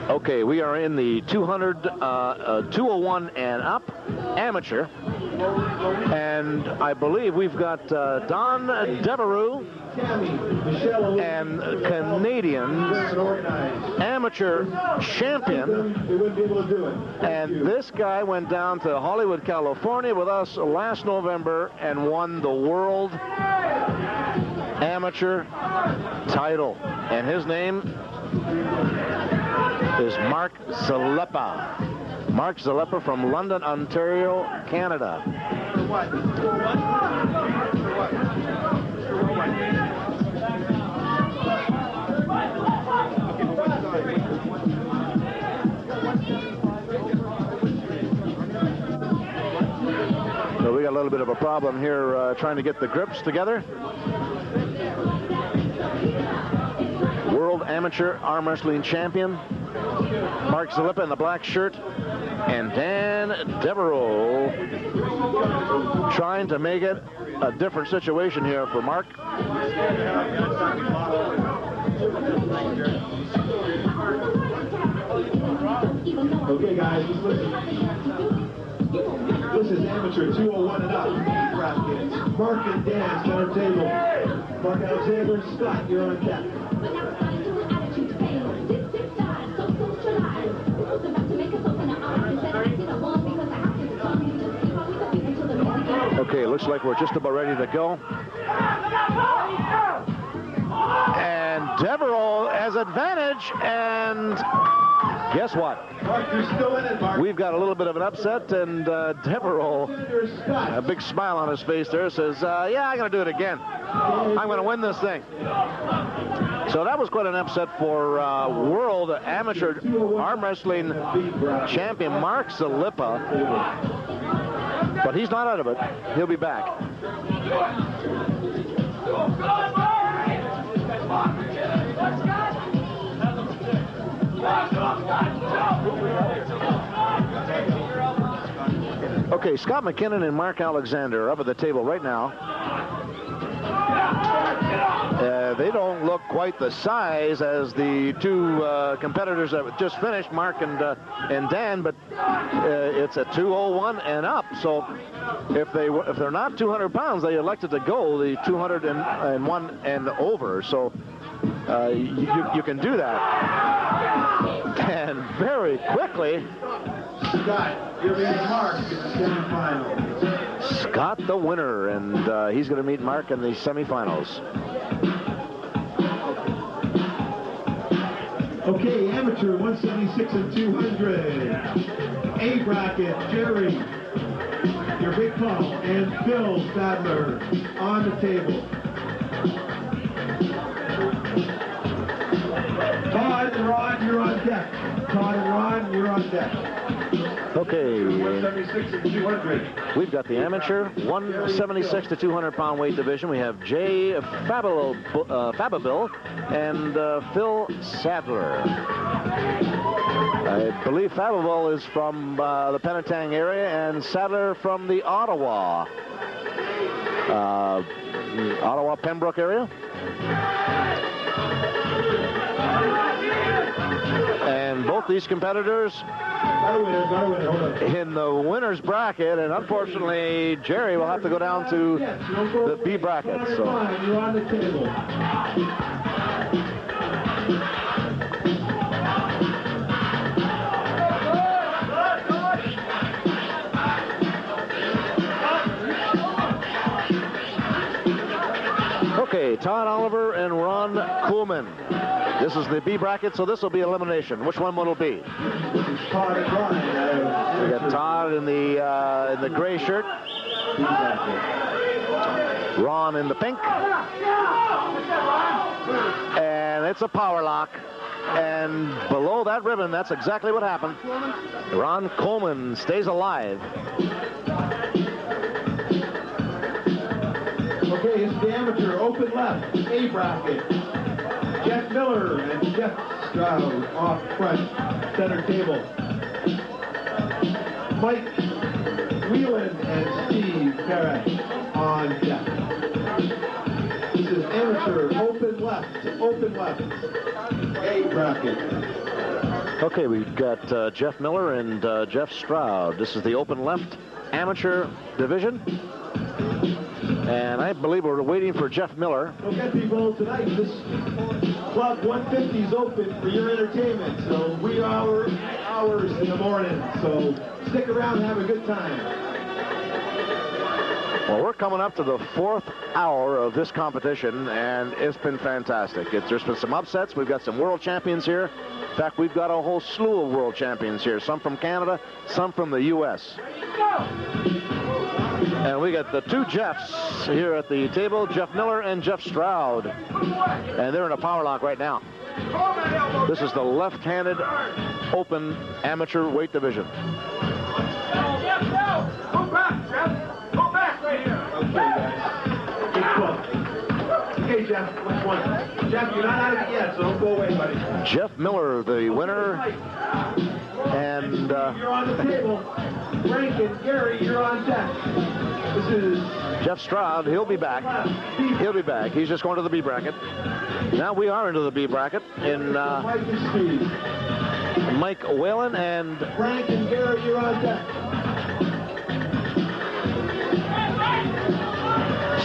Okay, we are in the 201 and up amateur, and I believe we've got Don Devereux and Canadian's amateur champion, and this guy went down to Hollywood, California with us last November and won the world amateur title, and his name is Mark Zalepa. Mark Zalepa from London, Ontario, Canada. So we got a little bit of a problem here trying to get the grips together. World Amateur Arm Wrestling Champion Mark Zalepa in the black shirt, and Dan Devereux trying to make it a different situation here for Mark. Okay, guys, listen. This is amateur 201 and up. Mark and Dan, center table. Mark Alexander, Scott, you're on deck. Okay, looks like we're just about ready to go. And Devereux has advantage, and guess what? Mark, you're still in it, Mark. We've got a little bit of an upset, and Devereux, a big smile on his face there, says, yeah, I'm going to do it again. I'm going to win this thing. So that was quite an upset for World Amateur Arm Wrestling Champion Mark Zalepa. But he's not out of it. He'll be back. Okay, Scott Mckinnon and Mark Alexander are up at the table right now. They don't look quite the size as the two competitors that just finished, Mark and Dan, but it's a 201 and up. So if they're not 200 pounds, they elected to go the 201 and over. So you can do that. And very quickly, Scott, you're meeting Mark in the semifinals. Scott the winner, and he's going to meet Mark in the semifinals. Okay, amateur 176 and 200. A bracket, Jerry, your big call, and Phil Sadler on the table. Todd and Ron, you're on deck. Todd and Ron, you're on deck. Okay. 176 and 200. We've got the amateur 176 to 200 pound weight division. We have Jay Fabaville and Phil Sadler. I believe Fabaville is from the Penetang area and Sadler from the Ottawa Pembroke area. And both these competitors in the winner's bracket, and unfortunately Jerry will have to go down to the B bracket. So you're on the table. Okay, Todd Oliver and Ron Kuhlman. This is the B bracket, so this will be elimination. Which one will it be? Todd and Ron. We got Todd in the gray shirt, Ron in the pink, and it's a power lock. And below that ribbon, that's exactly what happened. Ron Coleman stays alive. Okay, it's the amateur open left, A bracket. Jeff Miller and Jeff Stroud off front, center table. Mike Whelan and Steve Parrish on deck. This is amateur, open left, A bracket. Okay, we've got Jeff Miller and Jeff Stroud. This is the open left amateur division. And I believe we're waiting for Jeff Miller. Okay, people, tonight this Club 150 is open for your entertainment. So we are hours in the morning. So stick around and have a good time. Well, we're coming up to the 4th hour of this competition, and it's been fantastic. There's been some upsets. We've got some world champions here. In fact, we've got a whole slew of world champions here, some from Canada, some from the U.S. And we got the two Jeffs here at the table, Jeff Miller and Jeff Stroud. And they're in a power lock right now. This is the left-handed open amateur weight division. Go back, Jeff. Go back right here. Okay, guys. Good club. Okay, Jeff, which one? Jeff, you're not out of it yet, so don't go away, buddy. Jeff Miller, the winner. And you're on the table. Frank and Gary, you're on deck. This is Jeff Stroud. He'll be back. He'll be back. He's just going to the B bracket. Now we are into the B bracket in Mike Whalen and Frank and Gary, you're on deck.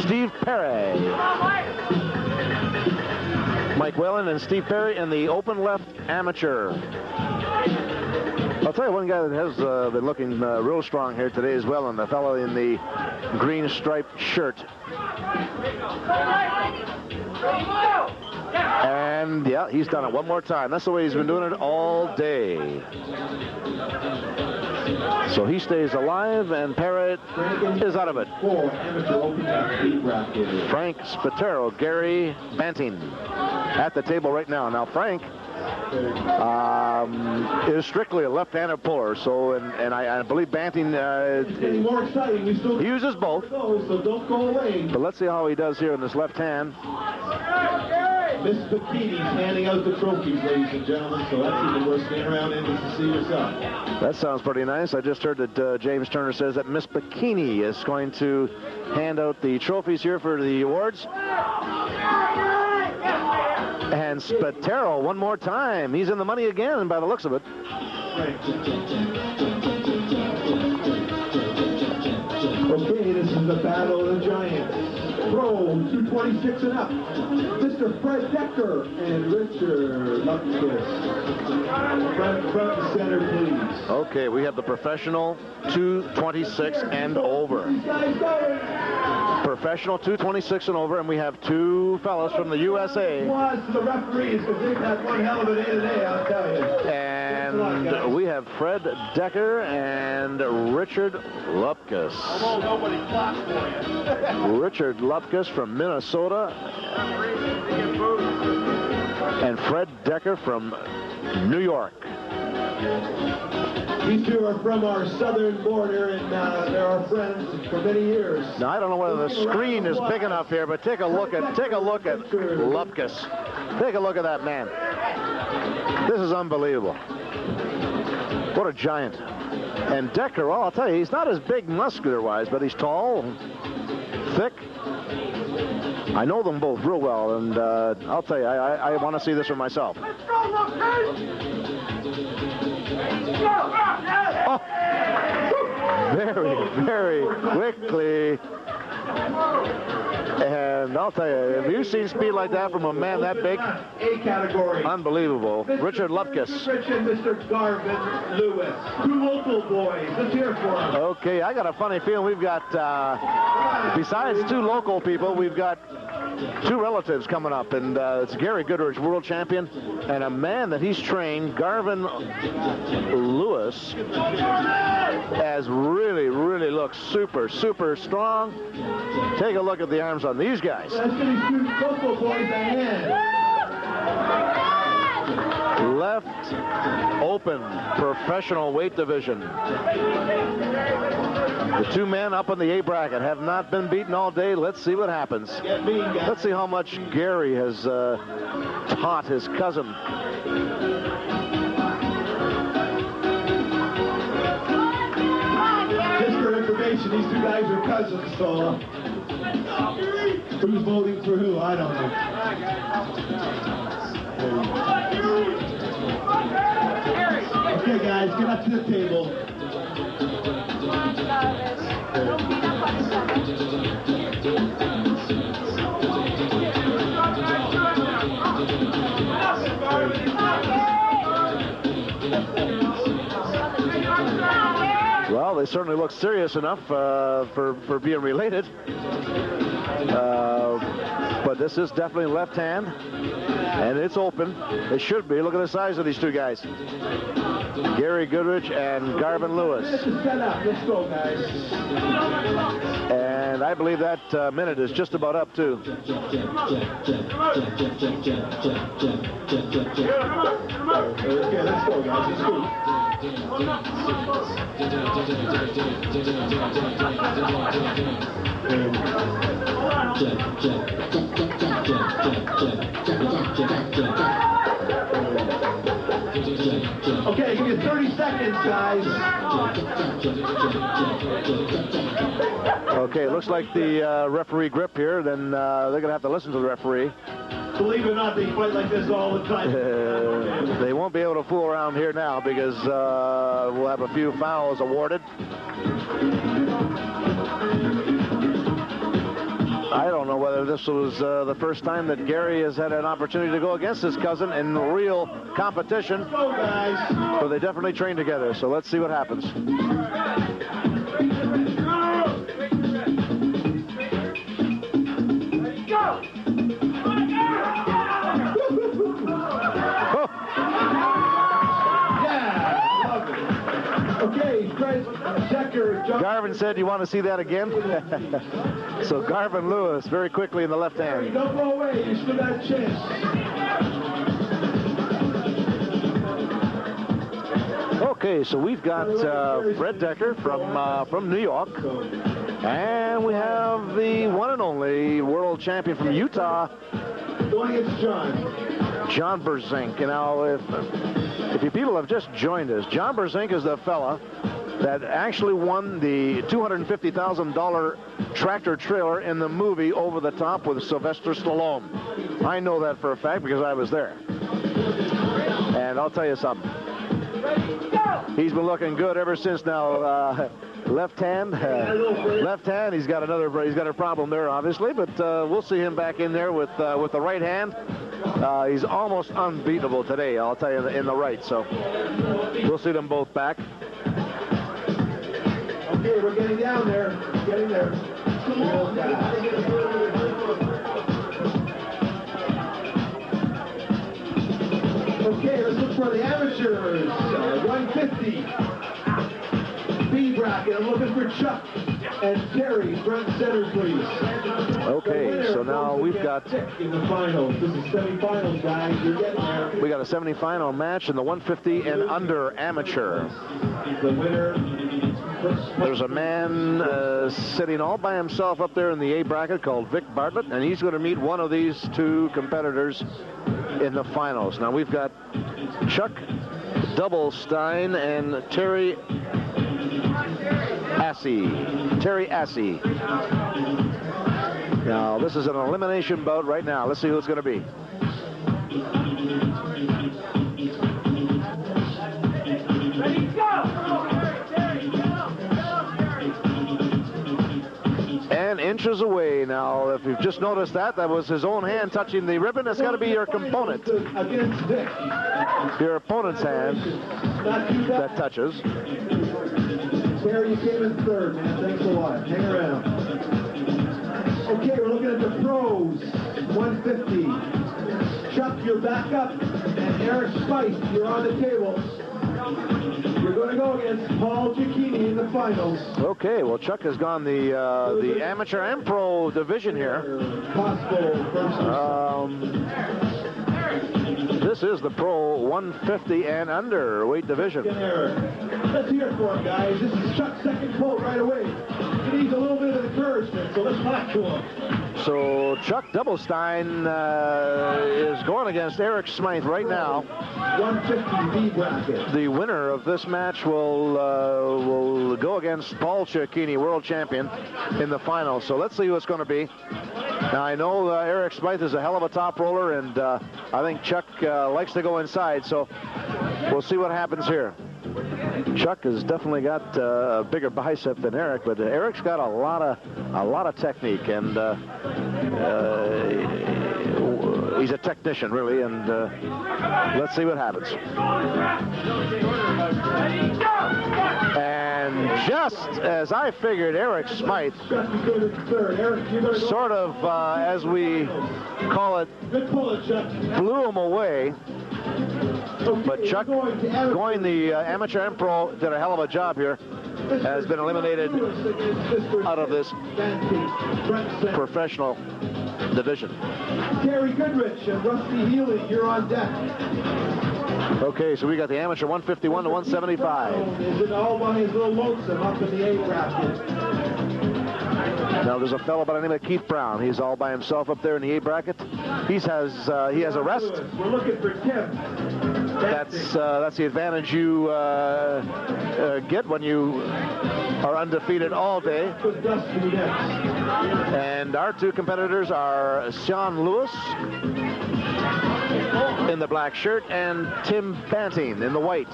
Steve Perry. Mike Whalen and Steve Perry in the open left amateur. I'll tell you one guy that has been looking real strong here today as well, and the fellow in the green striped shirt. And yeah, he's done it one more time. That's the way he's been doing it all day. So he stays alive, and Parrott is out of it. Frank Spatero, Gary Banting at the table right now. Now Frank is strictly a left-handed puller, so and I believe Banting getting more exciting. We still he uses both. So don't go away. But let's see how he does here in this left hand. Miss Bikini's handing out the trophies, ladies and gentlemen, so that's even worth staying around in to see yourself. That sounds pretty nice. I just heard that James Turner says that Miss Bikini is going to hand out the trophies here for the awards. And Spatero one more time. He's in the money again by the looks of it. Okay, this is the Battle of the Giants. Pro 226 and up. Mr. Fred Decker and Richard Lupkes. Front and center, please. Okay, we have the professional 226 and over. Professional 226 and over, and we have two fellas from the USA. Applause to the referees, because they've had one hell of a day today, I'll tell you. And we have Fred Decker and Richard Lupkes. Although nobody clapped for you. Richard Lupkes from Minnesota. And Fred Decker from New York. These two are from our southern border, and they're our friends for many years. Now I don't know whether the screen is big enough here, but take a look at Lupkes. Take a look at that man. This is unbelievable. What a giant. And Decker, well, I'll tell you, he's not as big muscular-wise, but he's tall, thick. I know them both real well, and I'll tell you, I want to see this for myself. Let's go, Lupkes! Oh, very, very quickly. And I'll tell you, have you seen speed like that from a man that big? A category. Unbelievable. Richard Lupkes. And Mr. Garvin Lewis. Two local boys. Let's hear for them. Okay, I got a funny feeling we've got, besides two local people, we've got two relatives coming up, and it's Gary Goodridge, world champion, and a man that he's trained, Garvin Lewis, as really, really looks super, super strong. Take a look at the arms on these guys. Let's give these two local boys a hand. Left open professional weight division. The two men up in the A bracket have not been beaten all day. Let's see what happens. Let's see how much Gary has taught his cousin. Just for information, these two guys are cousins, so Who's voting for who? I don't know. Okay, guys, get up to the table. Well, they certainly look serious enough for being related. But this is definitely left hand, and it's open. It should be. Look at the size of these two guys. Gary Goodridge and Garvin Lewis. Let's go, guys. And I believe that minute is just about up, too. Okay, let's go, guys. Let's go. Okay, give me 30 seconds, guys. Okay, it looks like the referee grip here. Then they're going to have to listen to the referee. Believe it or not, they fight like this all the time. They won't be able to fool around here now because we'll have a few fouls awarded. I don't know whether this was the first time that Gary has had an opportunity to go against his cousin in real competition. Go, guys. But they definitely train together, so let's see what happens. Okay, Fred Decker. Garvin said, you want to see that again? So Garvin Lewis very quickly in the left hand. Don't go away. You still got a chance. Okay, so we've got Fred Decker from New York. And we have the one and only world champion from Utah, Going against John. John Berzink. You know, if you people have just joined us, John Berzink is the fella that actually won the $250,000 tractor trailer in the movie Over the Top with Sylvester Stallone. I know that for a fact because I was there. And I'll tell you something. He's been looking good ever since now. Left hand. He's got a problem there, obviously, but we'll see him back in there with the right hand. He's almost unbeatable today, I'll tell you, in the right. So we'll see them both back. Okay, we're getting down there. Getting there. Okay, let's look for the amateurs. 150. B bracket. I'm looking for Chuck and Terry. Front center, please. Okay, so now we've got in the finals. This is semifinals, guys. You're getting there. We got a semifinal match in the 150 and under amateur. The winner. There's a man sitting all by himself up there in the A bracket called Vic Bartlett, and he's going to meet one of these two competitors in the finals. Now we've got Chuck Doubelstein and Terry Assey. Now this is an elimination bout right now. Let's see who it's going to be. Ready, go! And inches away now. If you've just noticed that was his own hand touching the ribbon. That's got to be your component. Your opponent's hand that touches. Terry, you came in third, man. Thanks a lot. Hang around. Okay, we're looking at the pros. 150. Chuck, you're back up. And Eric Spice, you're on the table. You're going to go against Paul Cecchini in the finals. Okay, well, Chuck has gone the amateur and pro division here. Possible versus. This is the pro 150 and under weight division. Let's hear it for him, guys. This is Chuck's second pull right away. He needs a little bit of the curve. encouragement, so let's talk to him. So Chuck Doublestein is going against Eric Smythe right now. 150 B bracket. The winner of this match will go against Paul Cecchini, world champion, in the final. So let's see who it's going to be. Now, I know Eric Smythe is a hell of a top roller, and I think Chuck likes to go inside, so we'll see what happens here. Chuck has definitely got a bigger bicep than Eric, but Eric's got a lot of technique, and he's a technician, really, and let's see what happens. And just as I figured, Eric Smythe, sort of, as we call it, blew him away. But Chuck, going the amateur and pro, did a hell of a job here. Has been eliminated out of this professional division. Terry Goodridge and Rusty Healy, you're on deck. Okay, so we got the amateur 151 to 175. Is it all by his little lonesome up in the A bracket? Now there's a fellow by the name of Keith Brown. He's all by himself up there in the A bracket. He has a rest. We're looking for Tim. That's the advantage you get when you are undefeated all day. And our two competitors are Sean Lewis in the black shirt and Tim Banting in the white.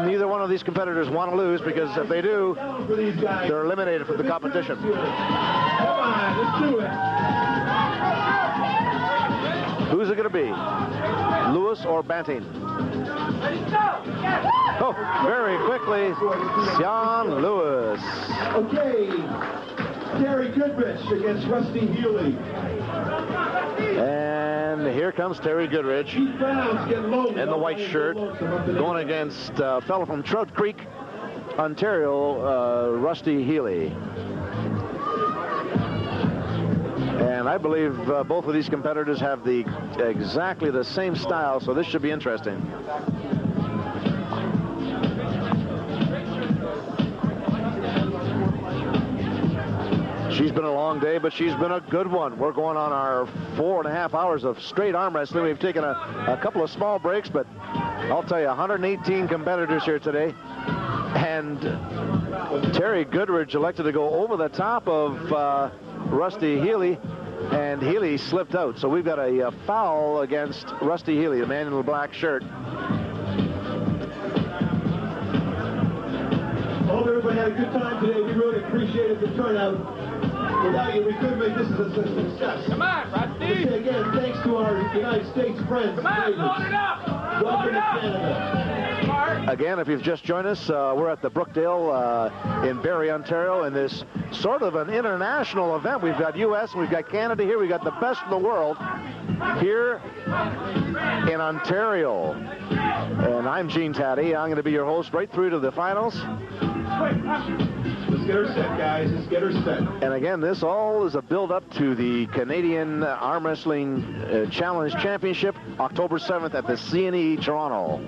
Neither one of these competitors want to lose, because if they do, they're eliminated from the competition. Come on, let's do it. Who's it going to be? Lewis or Banting? Oh, very quickly, Sean Lewis. Okay, Terry Goodridge against Rusty Healy. And here comes Terry Goodridge in the white shirt, going against a fellow from Trout Creek, Ontario, Rusty Healy. And I believe both of these competitors have exactly the same style, so this should be interesting. She's been a long day, but she's been a good one. We're going on our 4.5 hours of straight arm wrestling. We've taken a couple of small breaks, but I'll tell you, 118 competitors here today. And Terry Goodridge elected to go over the top of Rusty Healy, and Healy slipped out. So we've got a foul against Rusty Healy, the man in the black shirt. Hope everybody had a good time today. We really appreciated the turnout. Without you, we couldn't make this a success. Come on, Rusty. Again, thanks to our United States friends. Come on, load it up. Welcome Load it to up. Canada. Again, if you've just joined us, we're at the Brookdale in Barrie, Ontario, in this sort of an international event. We've got U.S., we've got Canada here, we've got the best in the world here in Ontario. And I'm Gene Taddy. I'm going to be your host right through to the finals. Let's get her set, guys. Let's get her set. And again, this all is a build-up to the Canadian Arm Wrestling Challenge Championship, October 7th at the CNE Toronto.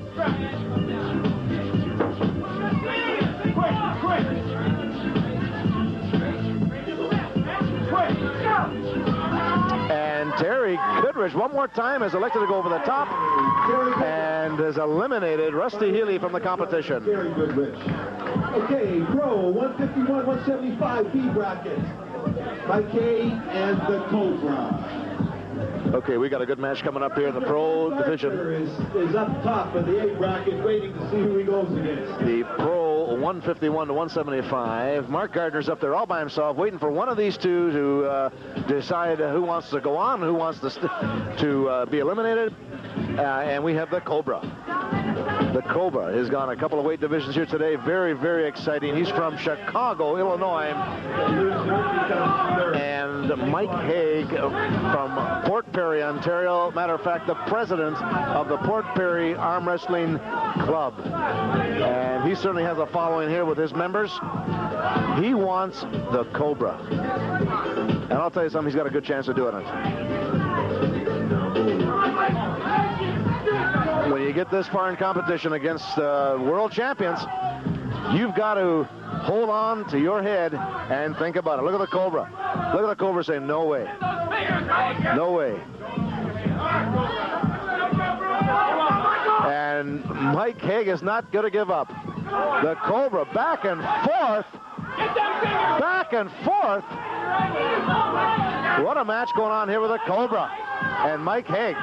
And Terry Goodridge, one more time, is elected to go over the top and has eliminated Rusty Healy from the competition. Very good, Rich. Okay, pro 151, 175 B bracket. Mike Haigh and the Cobra. Okay, we got a good match coming up here in the pro division. Is up top of the A bracket, waiting to see who he goes against. The pro 151 to 175. Mark Gardner's up there all by himself, waiting for one of these two to decide who wants to go on, who wants to be eliminated. And we have the Cobra. The Cobra has gone a couple of weight divisions here today. Very, very exciting. He's from Chicago, Illinois. And Mike Haigh from Port Perry, Ontario. Matter of fact, the president of the Port Perry Arm Wrestling Club. And he certainly has a following here with his members. He wants the Cobra. And I'll tell you something, he's got a good chance of doing it. When you get this far in competition against world champions, You've got to hold on to your head and think about it. Look at the Cobra. Look at the Cobra saying, no way. No way. And Mike Haigh is not going to give up. The Cobra back and forth. Back and forth. What a match going on here with the Cobra and Mike Haigh.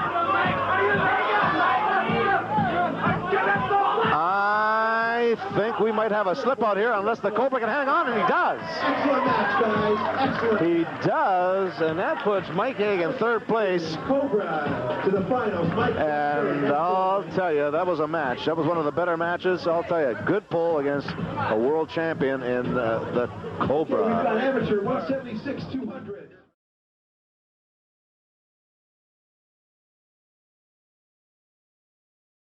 I think we might have a slip out here unless the Cobra can hang on, and he does. Excellent match, guys. Excellent. He does, and that puts Mike Haigh in third place. Cobra to the finals. Mike And I'll tell you, that was a match. That was one of the better matches. I'll tell you, good pull against a world champion in the Cobra. We've got amateur 176, 200.